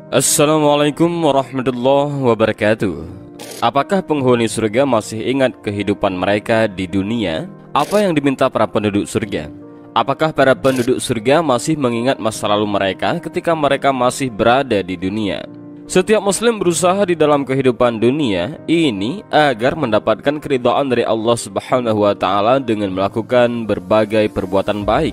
Assalamualaikum warahmatullahi wabarakatuh. Apakah penghuni surga masih ingat kehidupan mereka di dunia? Apa yang diminta para penduduk surga? Apakah para penduduk surga masih mengingat masa lalu mereka ketika mereka masih berada di dunia? Setiap muslim berusaha di dalam kehidupan dunia ini agar mendapatkan keridhaan dari Allah Subhanahu wa taala dengan melakukan berbagai perbuatan baik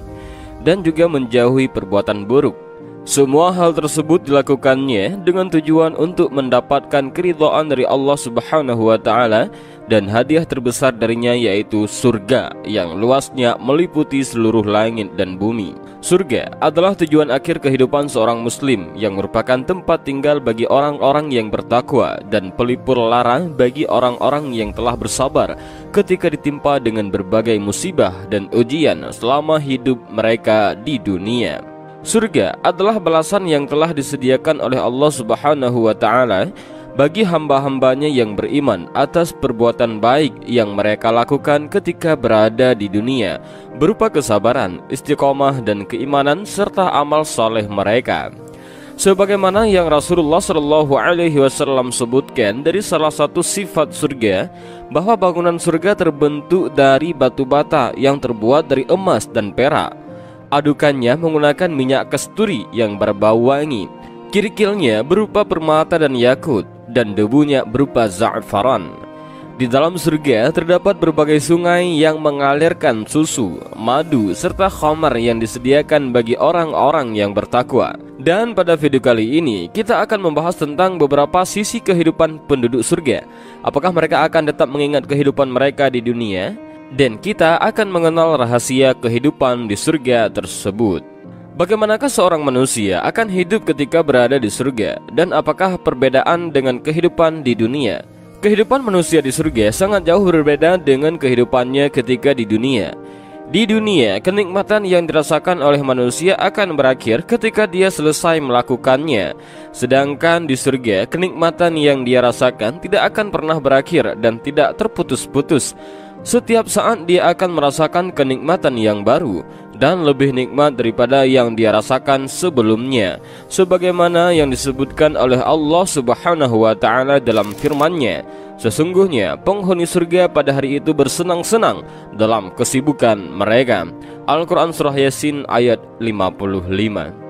dan juga menjauhi perbuatan buruk. Semua hal tersebut dilakukannya dengan tujuan untuk mendapatkan keridhaan dari Allah Subhanahu wa taala dan hadiah terbesar darinya yaitu surga yang luasnya meliputi seluruh langit dan bumi. Surga adalah tujuan akhir kehidupan seorang muslim yang merupakan tempat tinggal bagi orang-orang yang bertakwa dan pelipur lara bagi orang-orang yang telah bersabar ketika ditimpa dengan berbagai musibah dan ujian selama hidup mereka di dunia. Surga adalah balasan yang telah disediakan oleh Allah Subhanahu wa taala bagi hamba-hambanya yang beriman atas perbuatan baik yang mereka lakukan ketika berada di dunia, berupa kesabaran, istiqomah dan keimanan serta amal saleh mereka. Sebagaimana yang Rasulullah Shallallahu Alaihi Wasallam sebutkan dari salah satu sifat surga, bahwa bangunan surga terbentuk dari batu bata yang terbuat dari emas dan perak. Adukannya menggunakan minyak kasturi yang berbau wangi. Kirikilnya berupa permata dan yakut, dan debunya berupa za'faran. Di dalam surga terdapat berbagai sungai yang mengalirkan susu, madu, serta khamar yang disediakan bagi orang-orang yang bertakwa. Dan pada video kali ini kita akan membahas tentang beberapa sisi kehidupan penduduk surga. Apakah mereka akan tetap mengingat kehidupan mereka di dunia? Dan kita akan mengenal rahasia kehidupan di surga tersebut. Bagaimanakah seorang manusia akan hidup ketika berada di surga? Dan apakah perbedaan dengan kehidupan di dunia? Kehidupan manusia di surga sangat jauh berbeda dengan kehidupannya ketika di dunia. Di dunia, kenikmatan yang dirasakan oleh manusia akan berakhir ketika dia selesai melakukannya. Sedangkan di surga, kenikmatan yang dia rasakan tidak akan pernah berakhir dan tidak terputus-putus. Setiap saat dia akan merasakan kenikmatan yang baru dan lebih nikmat daripada yang dia rasakan sebelumnya, sebagaimana yang disebutkan oleh Allah Subhanahu wa taala dalam firman-Nya. Sesungguhnya penghuni surga pada hari itu bersenang-senang dalam kesibukan mereka. Al-Quran Surah Yasin ayat 55.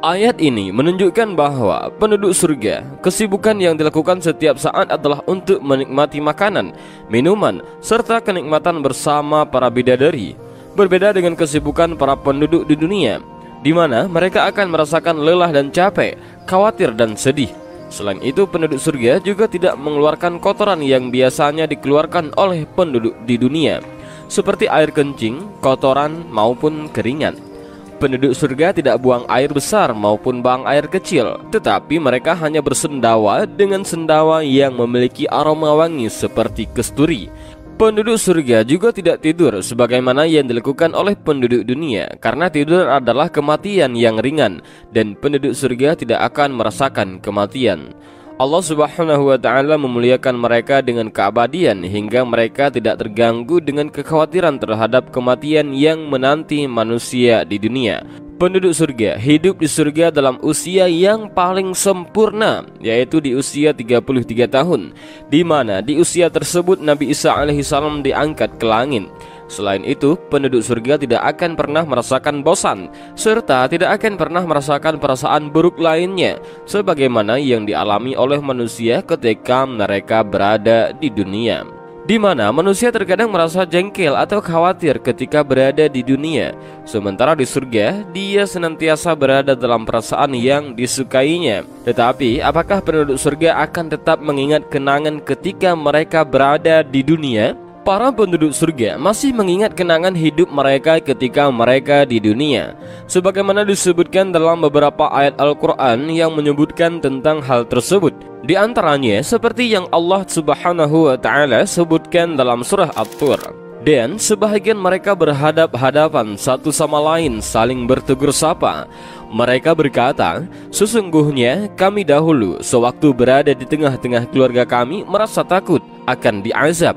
Ayat ini menunjukkan bahwa penduduk surga, kesibukan yang dilakukan setiap saat adalah untuk menikmati makanan, minuman, serta kenikmatan bersama para bidadari. Berbeda dengan kesibukan para penduduk di dunia, di mana mereka akan merasakan lelah dan capek, khawatir dan sedih. Selain itu, penduduk surga juga tidak mengeluarkan kotoran yang biasanya dikeluarkan oleh penduduk di dunia, seperti air kencing, kotoran, maupun keringat. Penduduk surga tidak buang air besar maupun buang air kecil, tetapi mereka hanya bersendawa dengan sendawa yang memiliki aroma wangi seperti kasturi. Penduduk surga juga tidak tidur sebagaimana yang dilakukan oleh penduduk dunia, karena tidur adalah kematian yang ringan dan penduduk surga tidak akan merasakan kematian. Allah Subhanahu wa taala memuliakan mereka dengan keabadian hingga mereka tidak terganggu dengan kekhawatiran terhadap kematian yang menanti manusia di dunia. Penduduk surga hidup di surga dalam usia yang paling sempurna, yaitu di usia 33 tahun, di mana di usia tersebut Nabi Isa alaihissalam diangkat ke langit. Selain itu, penduduk surga tidak akan pernah merasakan bosan, serta tidak akan pernah merasakan perasaan buruk lainnya, sebagaimana yang dialami oleh manusia ketika mereka berada di dunia, di mana manusia terkadang merasa jengkel atau khawatir ketika berada di dunia. Sementara di surga, dia senantiasa berada dalam perasaan yang disukainya. Tetapi, apakah penduduk surga akan tetap mengingat kenangan ketika mereka berada di dunia? Para penduduk surga masih mengingat kenangan hidup mereka ketika mereka di dunia, sebagaimana disebutkan dalam beberapa ayat Al-Quran yang menyebutkan tentang hal tersebut. Di antaranya seperti yang Allah Subhanahu wa taala sebutkan dalam surah At-Tur. Dan sebahagian mereka berhadap-hadapan satu sama lain saling bertegur sapa. Mereka berkata, sesungguhnya kami dahulu sewaktu berada di tengah-tengah keluarga kami merasa takut akan diazab.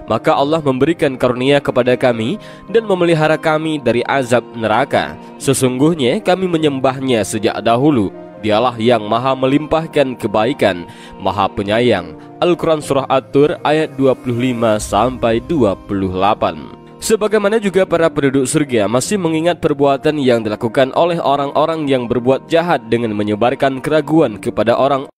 Maka Allah memberikan karunia kepada kami dan memelihara kami dari azab neraka. Sesungguhnya kami menyembahnya sejak dahulu, Dialah yang maha melimpahkan kebaikan, maha penyayang. Al-Quran Surah At-Tur ayat 25-28. Sebagaimana juga para penduduk surga masih mengingat perbuatan yang dilakukan oleh orang-orang yang berbuat jahat dengan menyebarkan keraguan kepada orang